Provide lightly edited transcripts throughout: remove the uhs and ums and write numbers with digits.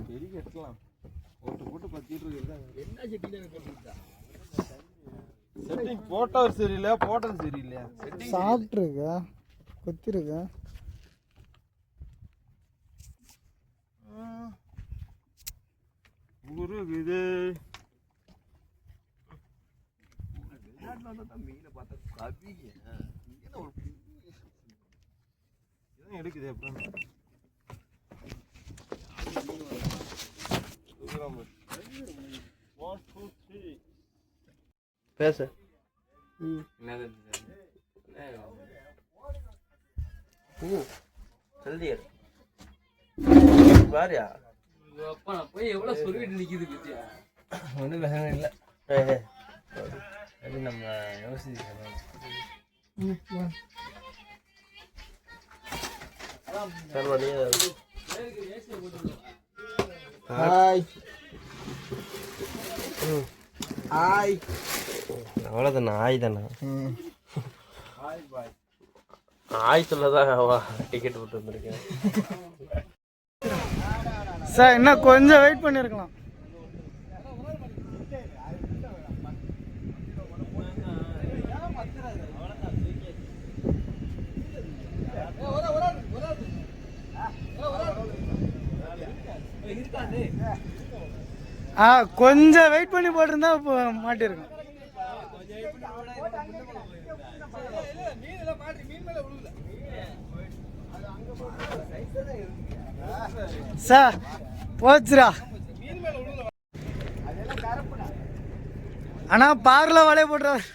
பெரிய கட்டலாம் போட்டு போட்டு பத்திட்டு இருக்குது. என்ன செட்டிங் போட்டவர் சரியில்லை, போட்டது சரியில்லையா? சாப்பிட்ருக்கா கொத்திருக்கா இது மீனை பார்த்தா கவிங்க எடுக்குது. அப்புறம் பேச பாரியா போய் எவ்வளவு சொல்லிட்டு நிக்குது பத்தியா? ஒன்றும் பிரச்சனை இல்லை. அது நம்ம யோசிக்கணும். அவ்வளோதானே? ஆய் தானே? ஆய் சொல்லதான் டிக்கெட் போட்டு வந்திருக்கேன் சார். இன்னும் கொஞ்சம் வெயிட் பண்ணிருக்கலாம். கொஞ்சம் வெயிட் பண்ணி போட்டிருந்தா இப்போ மாட்டிருக்கோம். சார் போச்சுரா. ஆனா பார்ல வலைய போட்டுறாரு.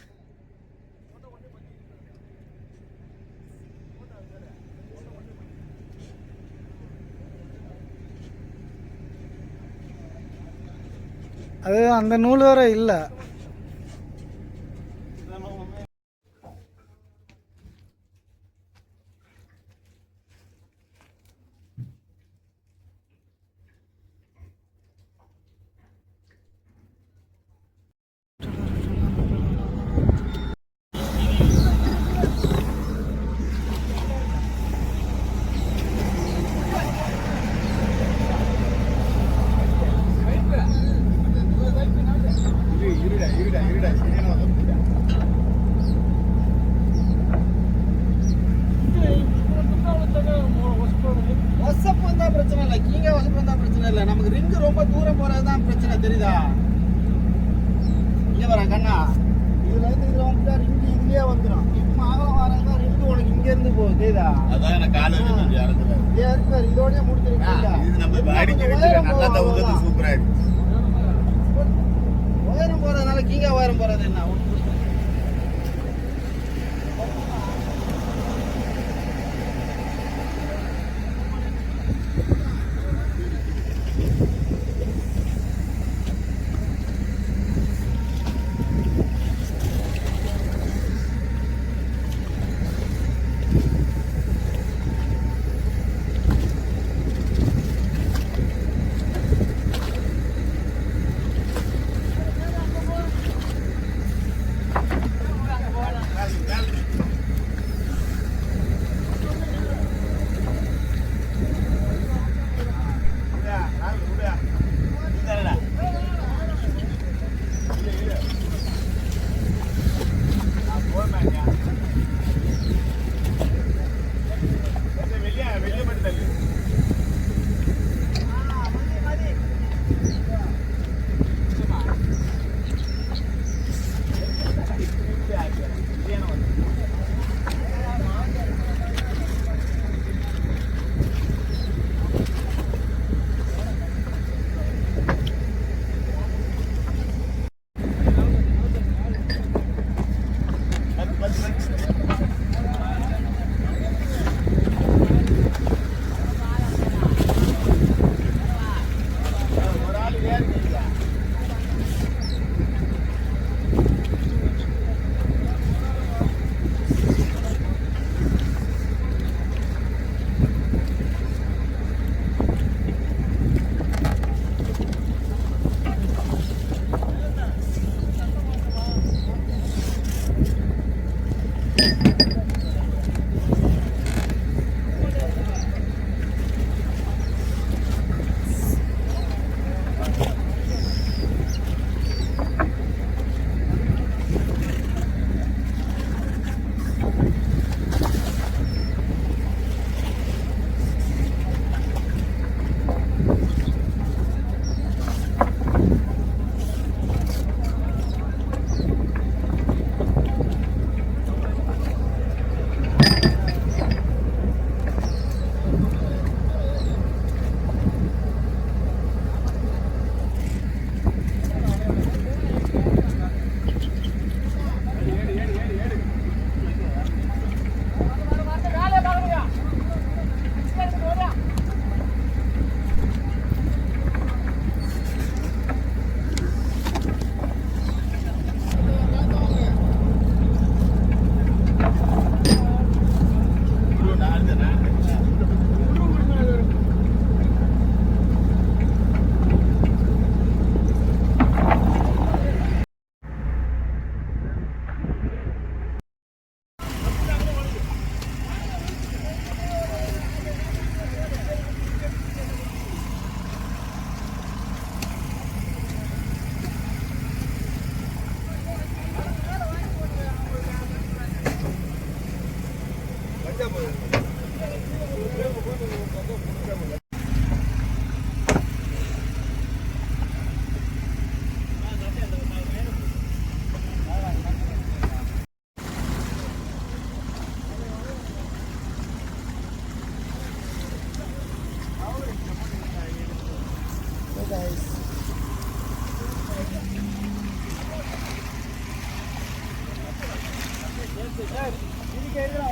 அது அந்த நூல் வர இல்லை. நமக்கு ரிங்கு ரொம்ப தூரம் போறதுதான் பிரச்சனை, தெரியுதா? இங்க வர கண்ணா, இதுல இருந்து இதுல வந்துட்டா ரிங்கு இதுலயே வந்துடும். இப்ப அகலம் வரதான் ரிங்கு உனக்கு இங்க இருந்து போகுது, தெரியுதா? அதான் எனக்கு கால இருக்காரு. இதோடய முடிச்சிருக்கீங்க. சூப்பரா இருக்கு. உயரம் போறதுனால கீழே உயரம் போறது என்ன?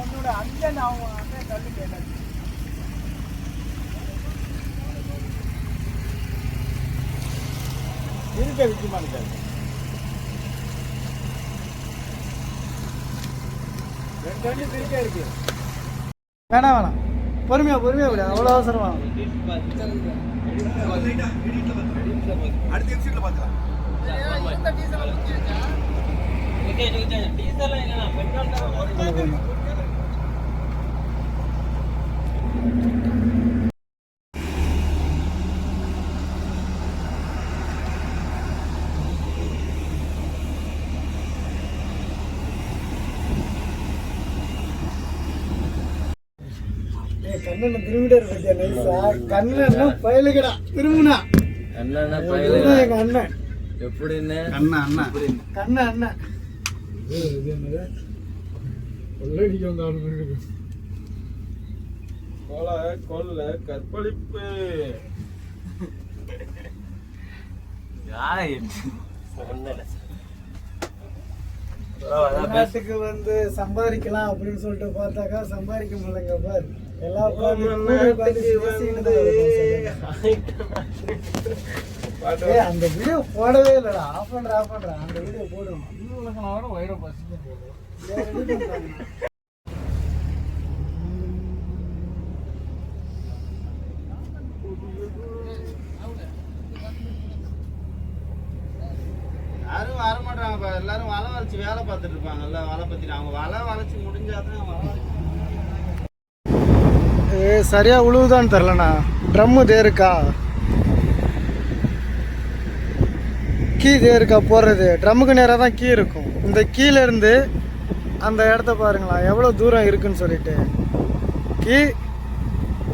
ஒன்னோட அங்கே அவங்க தள்ளி கேட்டாச்சு. இருக்க விற்குமான்னு ரெண்டு பிரிக்கா இருக்கு. வேணாம் வேணாம், பொறுமையா பொறுமையா விட, அவ்வளோ அவசரமா. அடுத்த எபிசோட்ல பார்க்கலாம். கண்ணனை திரும்பிட்டாரு பத்தியா நைஸா. கண்ணன்னா பயலுகடா திரும்பினா. எங்க அண்ணன் எப்படின்னு கண்ணா அண்ணன் கண்ணா அண்ணன் கொல்ல கற்பழிப்பு. நாட்டுக்கு வந்து சம்பாதிக்கலாம் அப்படின்னு சொல்லிட்டு பார்த்தாக்கா சம்பாதிக்க முடியலங்க பாரு. எல்லா அந்த வீடியோ போடவே இல்லடா. ஆஃப் பண்றேன் அந்த வீடியோ போடுவோம். யாரும் வர மாட்டாங்க. எல்லாரும் வலை வளைச்சு வேலை பார்த்துட்டு இருப்பாங்கல்ல. வலை பத்தி அவங்க வலை வளைச்சு முடிஞ்சாதான் சரியா உழுவுதான்னு தெரிலண்ணா. ட்ரம்மு தேருக்கா கீ தேருக்கா போடுறது. ட்ரம்முக்கு நேராக தான் கீ இருக்கும். இந்த கீழே இருந்து அந்த இடத்த பாருங்களா எவ்வளோ தூரம் இருக்குன்னு சொல்லிட்டு. கீ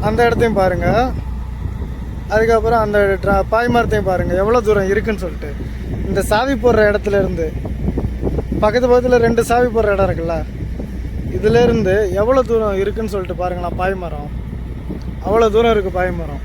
அந்த இடத்தையும் பாருங்க, அதுக்கப்புறம் அந்த பாய்மரத்தையும் பாருங்க எவ்வளோ தூரம் இருக்குன்னு சொல்லிட்டு. இந்த சாவி போடுற இடத்துல இருந்து பக்கத்தில் 2 சாவி போடுற இடம் இருக்குல்ல, இதுலேருந்து எவ்வளோ தூரம் இருக்குன்னு சொல்லிட்டு பாருங்களா. பாய்மரம் அவ்வளோ தூரம் இருக்குது பாய்மரம்.